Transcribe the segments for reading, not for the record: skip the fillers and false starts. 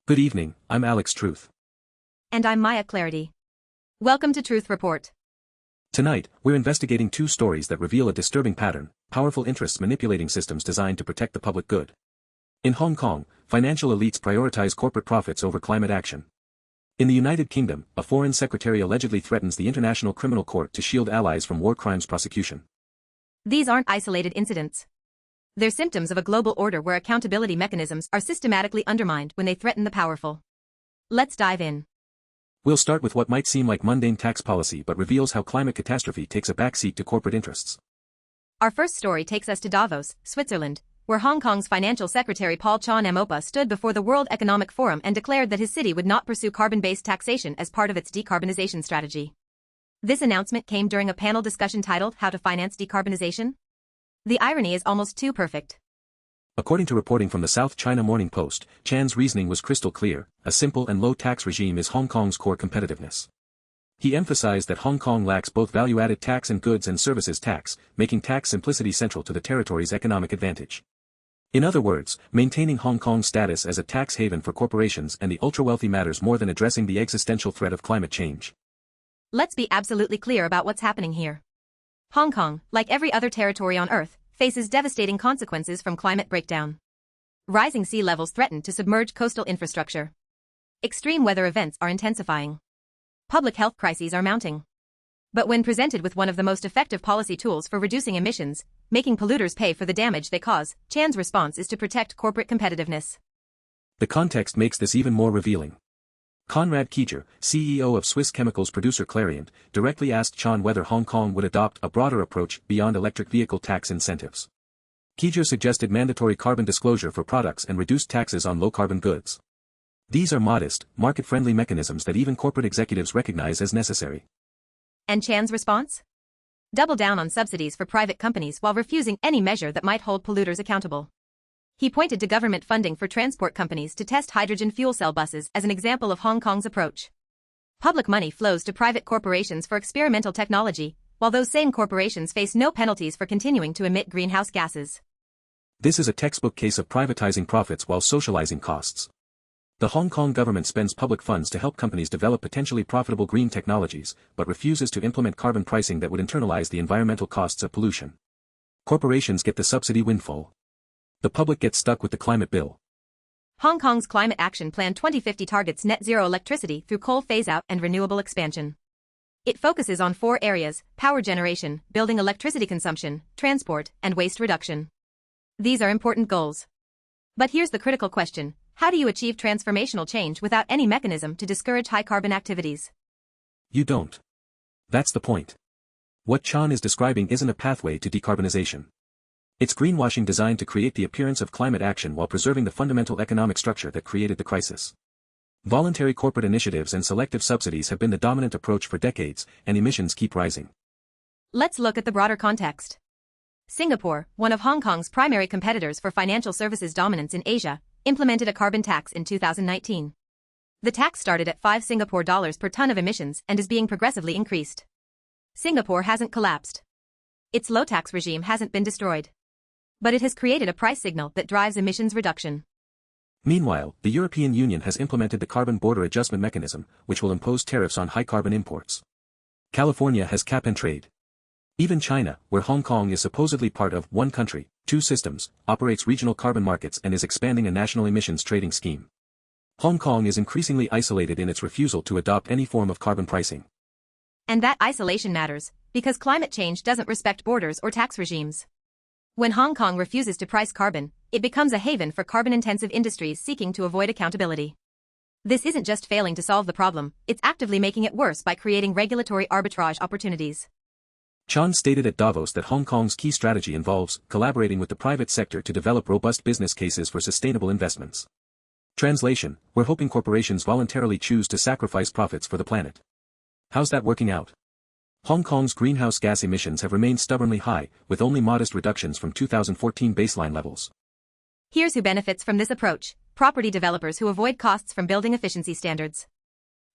Good evening, I'm Alex Truth. And I'm Maya Clarity. Welcome to Truth Report. Tonight, we're investigating two stories that reveal a disturbing pattern: powerful interests manipulating systems designed to protect the public good. In Hong Kong, financial elites prioritize corporate profits over climate action. In the United Kingdom, a foreign secretary allegedly threatens the International Criminal Court to shield allies from war crimes prosecution. These aren't isolated incidents. They're symptoms of a global order where accountability mechanisms are systematically undermined when they threaten the powerful. Let's dive in. We'll start with what might seem like mundane tax policy but reveals how climate catastrophe takes a backseat to corporate interests. Our first story takes us to Davos, Switzerland, where Hong Kong's financial secretary Paul Chan-Mopa stood before the World Economic Forum and declared that his city would not pursue carbon-based taxation as part of its decarbonization strategy. This announcement came during a panel discussion titled How to Finance Decarbonization? The irony is almost too perfect. According to reporting from the South China Morning Post, Chan's reasoning was crystal clear: a simple and low-tax regime is Hong Kong's core competitiveness. He emphasized that Hong Kong lacks both value-added tax and goods and services tax, making tax simplicity central to the territory's economic advantage. In other words, maintaining Hong Kong's status as a tax haven for corporations and the ultra-wealthy matters more than addressing the existential threat of climate change. Let's be absolutely clear about what's happening here. Hong Kong, like every other territory on Earth, faces devastating consequences from climate breakdown. Rising sea levels threaten to submerge coastal infrastructure. Extreme weather events are intensifying. Public health crises are mounting. But when presented with one of the most effective policy tools for reducing emissions, making polluters pay for the damage they cause, Chan's response is to protect corporate competitiveness. The context makes this even more revealing. Konrad Kieger, CEO of Swiss chemicals producer Clariant, directly asked Chan whether Hong Kong would adopt a broader approach beyond electric vehicle tax incentives. Kieger suggested mandatory carbon disclosure for products and reduced taxes on low-carbon goods. These are modest, market-friendly mechanisms that even corporate executives recognize as necessary. And Chan's response? Double down on subsidies for private companies while refusing any measure that might hold polluters accountable. He pointed to government funding for transport companies to test hydrogen fuel cell buses as an example of Hong Kong's approach. Public money flows to private corporations for experimental technology, while those same corporations face no penalties for continuing to emit greenhouse gases. This is a textbook case of privatizing profits while socializing costs. The Hong Kong government spends public funds to help companies develop potentially profitable green technologies, but refuses to implement carbon pricing that would internalize the environmental costs of pollution. Corporations get the subsidy windfall. The public gets stuck with the climate bill. Hong Kong's Climate Action Plan 2050 targets net zero electricity through coal phase-out and renewable expansion. It focuses on 4 areas: power generation, building electricity consumption, transport, and waste reduction. These are important goals. But here's the critical question: how do you achieve transformational change without any mechanism to discourage high-carbon activities? You don't. That's the point. What Chan is describing isn't a pathway to decarbonization. It's greenwashing designed to create the appearance of climate action while preserving the fundamental economic structure that created the crisis. Voluntary corporate initiatives and selective subsidies have been the dominant approach for decades, and emissions keep rising. Let's look at the broader context. Singapore, one of Hong Kong's primary competitors for financial services dominance in Asia, implemented a carbon tax in 2019. The tax started at $5 per ton of emissions and is being progressively increased. Singapore hasn't collapsed. Its low tax regime hasn't been destroyed. But it has created a price signal that drives emissions reduction. Meanwhile, the European Union has implemented the Carbon Border Adjustment Mechanism, which will impose tariffs on high-carbon imports. California has cap-and-trade. Even China, where Hong Kong is supposedly part of one country, two systems, operates regional carbon markets and is expanding a national emissions trading scheme. Hong Kong is increasingly isolated in its refusal to adopt any form of carbon pricing. And that isolation matters, because climate change doesn't respect borders or tax regimes. When Hong Kong refuses to price carbon, it becomes a haven for carbon-intensive industries seeking to avoid accountability. This isn't just failing to solve the problem, it's actively making it worse by creating regulatory arbitrage opportunities. Chan stated at Davos that Hong Kong's key strategy involves collaborating with the private sector to develop robust business cases for sustainable investments. Translation: we're hoping corporations voluntarily choose to sacrifice profits for the planet. How's that working out? Hong Kong's greenhouse gas emissions have remained stubbornly high, with only modest reductions from 2014 baseline levels. Here's who benefits from this approach: property developers who avoid costs from building efficiency standards.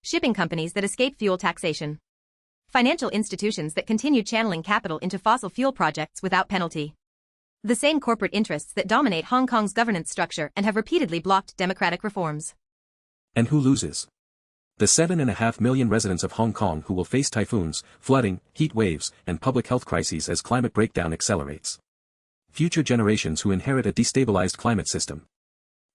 Shipping companies that escape fuel taxation. Financial institutions that continue channeling capital into fossil fuel projects without penalty. The same corporate interests that dominate Hong Kong's governance structure and have repeatedly blocked democratic reforms. And who loses? The 7.5 million residents of Hong Kong who will face typhoons, flooding, heat waves, and public health crises as climate breakdown accelerates. Future generations who inherit a destabilized climate system.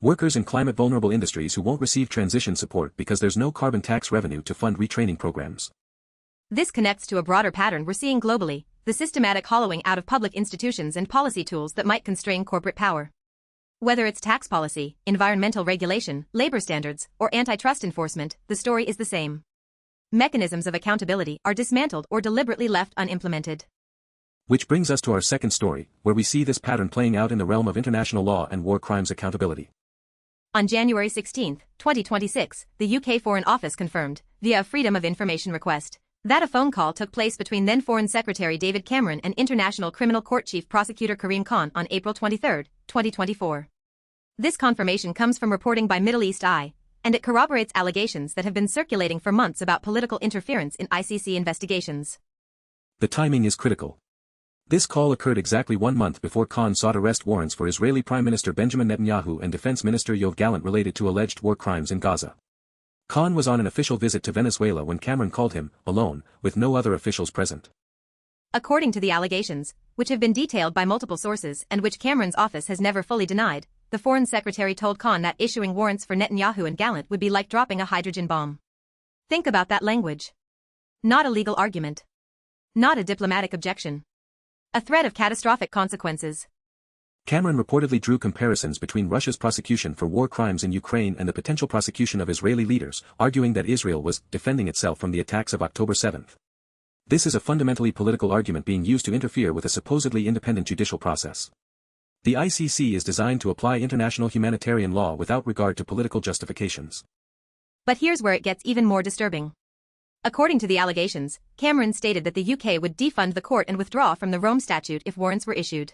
Workers in climate-vulnerable industries who won't receive transition support because there's no carbon tax revenue to fund retraining programs. This connects to a broader pattern we're seeing globally, the systematic hollowing out of public institutions and policy tools that might constrain corporate power. Whether it's tax policy, environmental regulation, labor standards, or antitrust enforcement, the story is the same. Mechanisms of accountability are dismantled or deliberately left unimplemented. Which brings us to our second story, where we see this pattern playing out in the realm of international law and war crimes accountability. On January 16, 2026, the UK Foreign Office confirmed, via a Freedom of Information request, that a phone call took place between then Foreign Secretary David Cameron and International Criminal Court Chief Prosecutor Karim Khan on April 23, 2024. This confirmation comes from reporting by Middle East Eye, and it corroborates allegations that have been circulating for months about political interference in ICC investigations. The timing is critical. This call occurred exactly 1 month before Khan sought arrest warrants for Israeli Prime Minister Benjamin Netanyahu and Defense Minister Yoav Gallant related to alleged war crimes in Gaza. Khan was on an official visit to Venezuela when Cameron called him, alone, with no other officials present. According to the allegations, which have been detailed by multiple sources and which Cameron's office has never fully denied, the Foreign Secretary told Khan that issuing warrants for Netanyahu and Gallant would be like dropping a hydrogen bomb. Think about that language. Not a legal argument. Not a diplomatic objection. A threat of catastrophic consequences. Cameron reportedly drew comparisons between Russia's prosecution for war crimes in Ukraine and the potential prosecution of Israeli leaders, arguing that Israel was defending itself from the attacks of October 7. This is a fundamentally political argument being used to interfere with a supposedly independent judicial process. The ICC is designed to apply international humanitarian law without regard to political justifications. But here's where it gets even more disturbing. According to the allegations, Cameron stated that the UK would defund the court and withdraw from the Rome Statute if warrants were issued.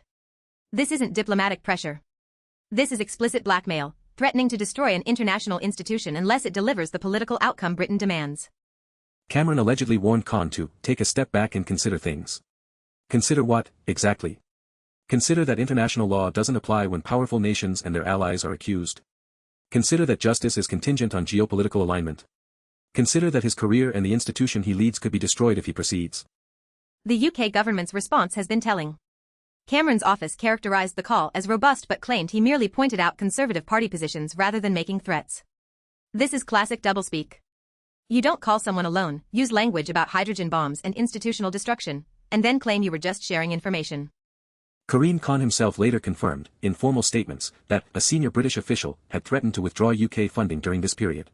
This isn't diplomatic pressure. This is explicit blackmail, threatening to destroy an international institution unless it delivers the political outcome Britain demands. Cameron allegedly warned Khan to take a step back and consider things. Consider what, exactly? Consider that international law doesn't apply when powerful nations and their allies are accused. Consider that justice is contingent on geopolitical alignment. Consider that his career and the institution he leads could be destroyed if he proceeds. The UK government's response has been telling. Cameron's office characterized the call as robust but claimed he merely pointed out Conservative Party positions rather than making threats. This is classic doublespeak. You don't call someone alone, use language about hydrogen bombs and institutional destruction, and then claim you were just sharing information. Karim Khan himself later confirmed, in formal statements, that a senior British official had threatened to withdraw UK funding during this period.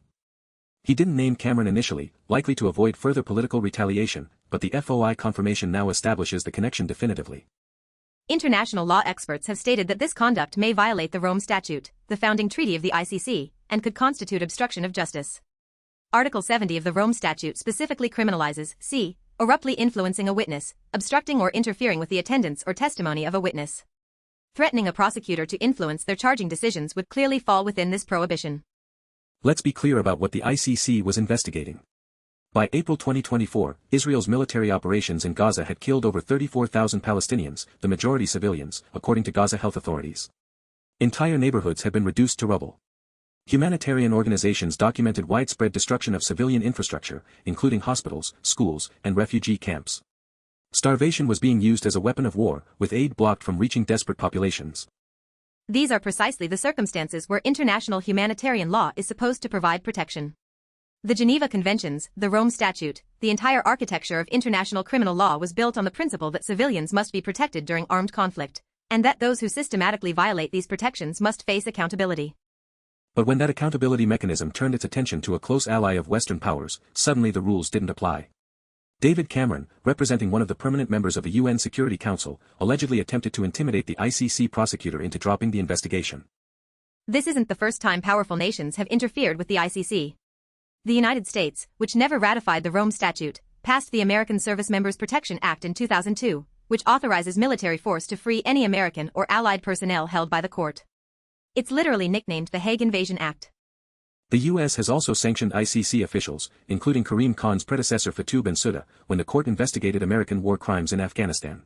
He didn't name Cameron initially, likely to avoid further political retaliation, but the FOI confirmation now establishes the connection definitively. International law experts have stated that this conduct may violate the Rome Statute, the founding treaty of the ICC, and could constitute obstruction of justice. Article 70 of the Rome Statute specifically criminalizes c. abruptly influencing a witness, obstructing or interfering with the attendance or testimony of a witness. Threatening a prosecutor to influence their charging decisions would clearly fall within this prohibition. Let's be clear about what the ICC was investigating. By April 2024, Israel's military operations in Gaza had killed over 34,000 Palestinians, the majority civilians, according to Gaza health authorities. Entire neighborhoods had been reduced to rubble. Humanitarian organizations documented widespread destruction of civilian infrastructure, including hospitals, schools, and refugee camps. Starvation was being used as a weapon of war, with aid blocked from reaching desperate populations. These are precisely the circumstances where international humanitarian law is supposed to provide protection. The Geneva Conventions, the Rome Statute, the entire architecture of international criminal law was built on the principle that civilians must be protected during armed conflict, and that those who systematically violate these protections must face accountability. But when that accountability mechanism turned its attention to a close ally of Western powers, suddenly the rules didn't apply. David Cameron, representing one of the permanent members of the UN Security Council, allegedly attempted to intimidate the ICC prosecutor into dropping the investigation. This isn't the first time powerful nations have interfered with the ICC. The United States, which never ratified the Rome Statute, passed the American Service Members Protection Act in 2002, which authorizes military force to free any American or Allied personnel held by the court. It's literally nicknamed the Hague Invasion Act. The U.S. has also sanctioned ICC officials, including Karim Khan's predecessor Fatou Bensouda, when the court investigated American war crimes in Afghanistan.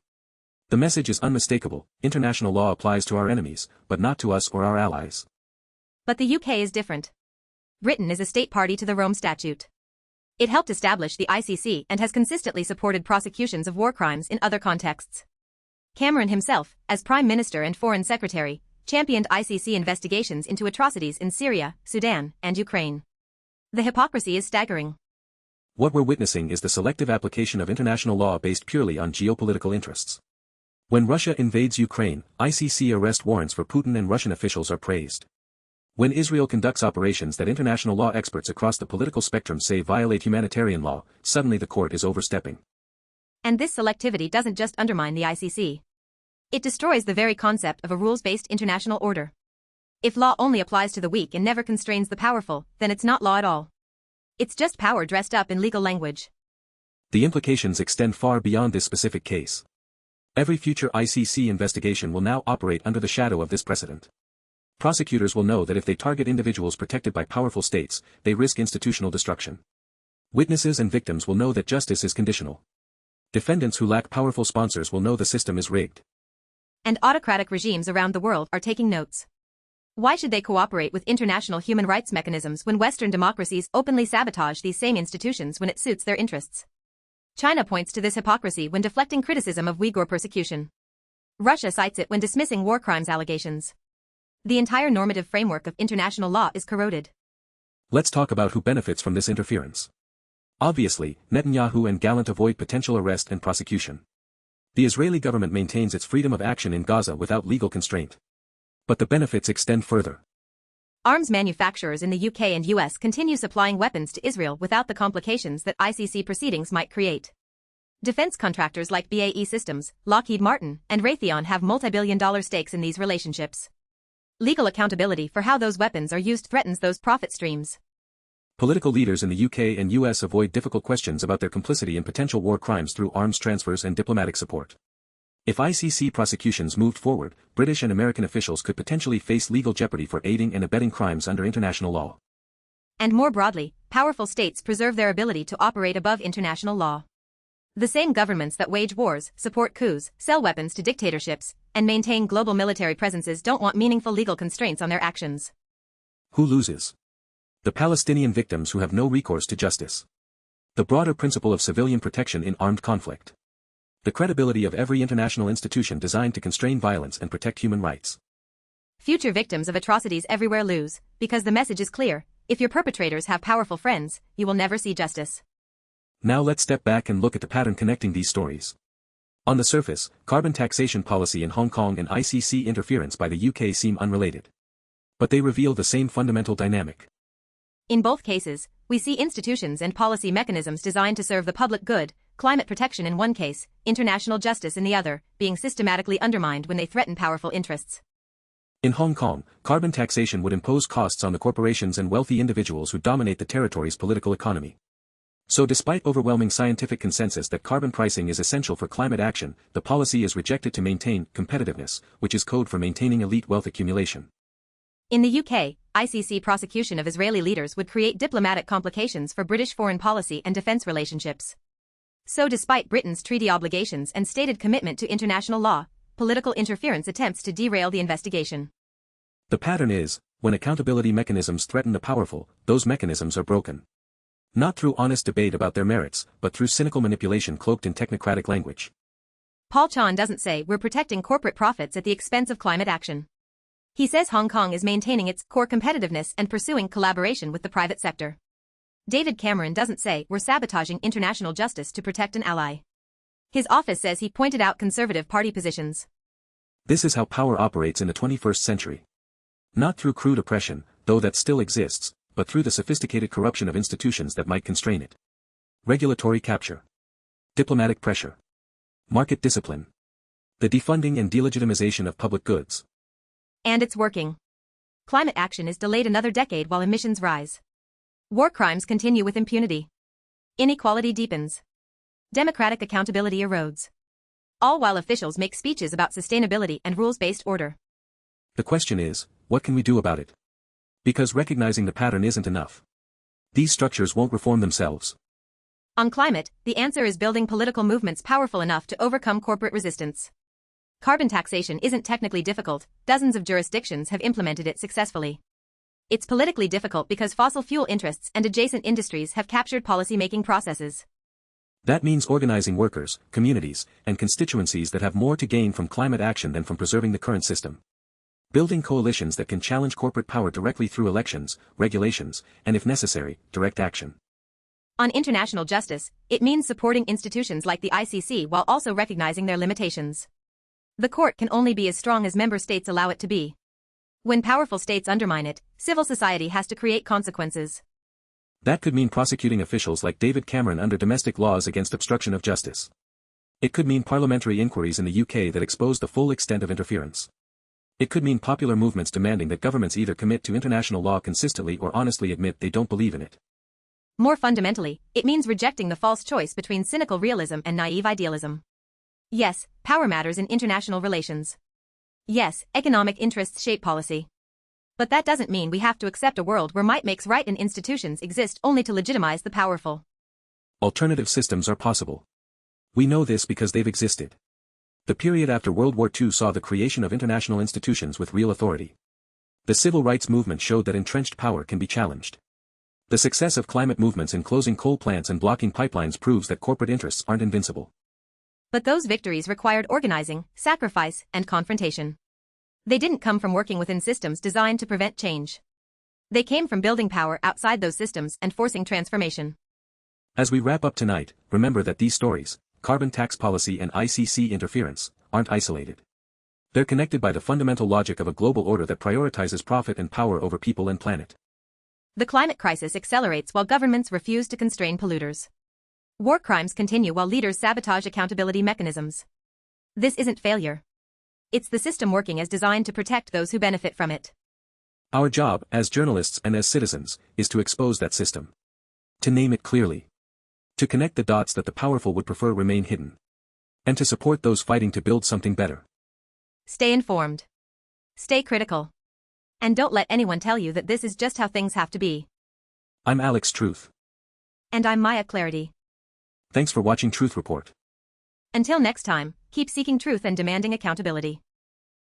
The message is unmistakable: international law applies to our enemies, but not to us or our allies. But the UK is different. Britain is a state party to the Rome Statute. It helped establish the ICC and has consistently supported prosecutions of war crimes in other contexts. Cameron himself, as Prime Minister and Foreign Secretary, championed ICC investigations into atrocities in Syria, Sudan, and Ukraine. The hypocrisy is staggering. What we're witnessing is the selective application of international law based purely on geopolitical interests. When Russia invades Ukraine, ICC arrest warrants for Putin and Russian officials are praised. When Israel conducts operations that international law experts across the political spectrum say violate humanitarian law, suddenly the court is overstepping. And this selectivity doesn't just undermine the ICC. It destroys the very concept of a rules-based international order. If law only applies to the weak and never constrains the powerful, then it's not law at all. It's just power dressed up in legal language. The implications extend far beyond this specific case. Every future ICC investigation will now operate under the shadow of this precedent. Prosecutors will know that if they target individuals protected by powerful states, they risk institutional destruction. Witnesses and victims will know that justice is conditional. Defendants who lack powerful sponsors will know the system is rigged. And autocratic regimes around the world are taking notes. Why should they cooperate with international human rights mechanisms when Western democracies openly sabotage these same institutions when it suits their interests? China points to this hypocrisy when deflecting criticism of Uyghur persecution. Russia cites it when dismissing war crimes allegations. The entire normative framework of international law is corroded. Let's talk about who benefits from this interference. Obviously, Netanyahu and Gallant avoid potential arrest and prosecution. The Israeli government maintains its freedom of action in Gaza without legal constraint. But the benefits extend further. Arms manufacturers in the UK and US continue supplying weapons to Israel without the complications that ICC proceedings might create. Defense contractors like BAE Systems, Lockheed Martin, and Raytheon have multi-billion-dollar stakes in these relationships. Legal accountability for how those weapons are used threatens those profit streams. Political leaders in the UK and US avoid difficult questions about their complicity in potential war crimes through arms transfers and diplomatic support. If ICC prosecutions moved forward, British and American officials could potentially face legal jeopardy for aiding and abetting crimes under international law. And more broadly, powerful states preserve their ability to operate above international law. The same governments that wage wars, support coups, sell weapons to dictatorships, and maintain global military presences don't want meaningful legal constraints on their actions. Who loses? The Palestinian victims who have no recourse to justice. The broader principle of civilian protection in armed conflict. The credibility of every international institution designed to constrain violence and protect human rights. Future victims of atrocities everywhere lose, because the message is clear: if your perpetrators have powerful friends, you will never see justice. Now let's step back and look at the pattern connecting these stories. On the surface, carbon taxation policy in Hong Kong and ICC interference by the UK seem unrelated. But they reveal the same fundamental dynamic. In both cases, we see institutions and policy mechanisms designed to serve the public good, climate protection in one case, international justice in the other, being systematically undermined when they threaten powerful interests. In Hong Kong, carbon taxation would impose costs on the corporations and wealthy individuals who dominate the territory's political economy. So despite overwhelming scientific consensus that carbon pricing is essential for climate action, the policy is rejected to maintain competitiveness, which is code for maintaining elite wealth accumulation. In the UK, ICC prosecution of Israeli leaders would create diplomatic complications for British foreign policy and defense relationships. So despite Britain's treaty obligations and stated commitment to international law, political interference attempts to derail the investigation. The pattern is, when accountability mechanisms threaten the powerful, those mechanisms are broken. Not through honest debate about their merits, but through cynical manipulation cloaked in technocratic language. Paul Chan doesn't say we're protecting corporate profits at the expense of climate action. He says Hong Kong is maintaining its core competitiveness and pursuing collaboration with the private sector. David Cameron doesn't say we're sabotaging international justice to protect an ally. His office says he pointed out conservative party positions. This is how power operates in the 21st century. Not through crude oppression, though that still exists, but through the sophisticated corruption of institutions that might constrain it. Regulatory capture. Diplomatic pressure. Market discipline. The defunding and delegitimization of public goods. And it's working. Climate action is delayed another decade while emissions rise. War crimes continue with impunity. Inequality deepens. Democratic accountability erodes. All while officials make speeches about sustainability and rules-based order. The question is, what can we do about it? Because recognizing the pattern isn't enough. These structures won't reform themselves. On climate, the answer is building political movements powerful enough to overcome corporate resistance. Carbon taxation isn't technically difficult, dozens of jurisdictions have implemented it successfully. It's politically difficult because fossil fuel interests and adjacent industries have captured policy-making processes. That means organizing workers, communities, and constituencies that have more to gain from climate action than from preserving the current system. Building coalitions that can challenge corporate power directly through elections, regulations, and if necessary, direct action. On international justice, it means supporting institutions like the ICC while also recognizing their limitations. The court can only be as strong as member states allow it to be. When powerful states undermine it, civil society has to create consequences. That could mean prosecuting officials like David Cameron under domestic laws against obstruction of justice. It could mean parliamentary inquiries in the UK that expose the full extent of interference. It could mean popular movements demanding that governments either commit to international law consistently or honestly admit they don't believe in it. More fundamentally, it means rejecting the false choice between cynical realism and naive idealism. Yes, power matters in international relations. Yes, economic interests shape policy. But that doesn't mean we have to accept a world where might makes right and institutions exist only to legitimize the powerful. Alternative systems are possible. We know this because they've existed. The period after World War II saw the creation of international institutions with real authority. The civil rights movement showed that entrenched power can be challenged. The success of climate movements in closing coal plants and blocking pipelines proves that corporate interests aren't invincible. But those victories required organizing, sacrifice, and confrontation. They didn't come from working within systems designed to prevent change. They came from building power outside those systems and forcing transformation. As we wrap up tonight, remember that these stories, carbon tax policy and ICC interference, aren't isolated. They're connected by the fundamental logic of a global order that prioritizes profit and power over people and planet. The climate crisis accelerates while governments refuse to constrain polluters. War crimes continue while leaders sabotage accountability mechanisms. This isn't failure. It's the system working as designed to protect those who benefit from it. Our job, as journalists and as citizens, is to expose that system. To name it clearly. To connect the dots that the powerful would prefer remain hidden. And to support those fighting to build something better. Stay informed. Stay critical. And don't let anyone tell you that this is just how things have to be. I'm Alex Truth. And I'm Maya Clarity. Thanks for watching Truth Report. Until next time, keep seeking truth and demanding accountability.